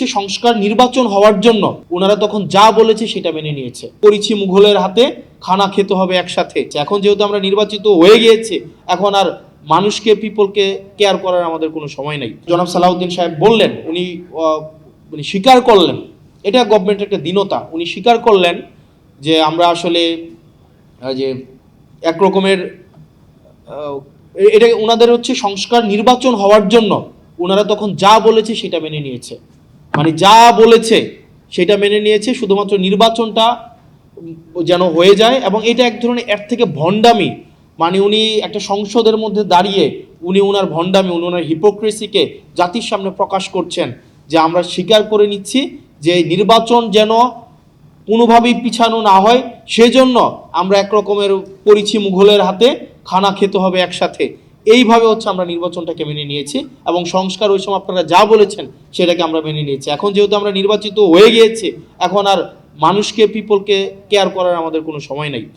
হচ্ছে সংস্কার নির্বাচন হওয়ার জন্য ওনারা তখন যা বলেছে সেটা মেনে নিয়েছে। করেছি মুঘলের হাতে, খানা খেতে হবে একসাথে। এখন যেহেতু আমরা নির্বাচিত হয়ে গিয়েছে, এখন আর মানুষকে পিপলকে কেয়ার করার আমাদের কোনো সময় নেই। জনাব সালাউদ্দিন সাহেব বললেন, উনি স্বীকার করলেন, এটা গভর্নমেন্টের একটা দীনতা, উনি স্বীকার করলেন যে আমরা আসলে যে একরকমের এটা ওনাদের হচ্ছে সংস্কার নির্বাচন হওয়ার জন্য ওনারা তখন যা বলেছে সেটা মেনে নিয়েছে, মানে যা বলেছে সেটা মেনে নিয়েছে, শুধুমাত্র নির্বাচনটা যেন হয়ে যায়। এবং এটা এক ধরনের এর থেকে ভণ্ডামি, মানে উনি একটা সংসদের মধ্যে দাঁড়িয়ে উনি ওনার ভণ্ডামি, উনি ওনার হিপোক্রেসিকে জাতির সামনে প্রকাশ করছেন যে আমরা স্বীকার করে নিচ্ছি যে নির্বাচন যেন কোনোভাবেই পিছানো না হয়, সেজন্য আমরা একরকমের করেছি মুঘলের হাতে, খানা খেতে হবে একসাথে। এইভাবে হচ্ছে আমরা নির্বাচনটাকে মেনে নিয়েছি এবং সংস্কার ওই সময় আপনারা যা বলেছেন সেটাকে আমরা মেনে নিয়েছি। এখন যেহেতু আমরা নির্বাচিত হয়ে গিয়েছি, এখন আর মানুষকে পিপলকে কেয়ার করার আমাদের কোনো সময় নেই।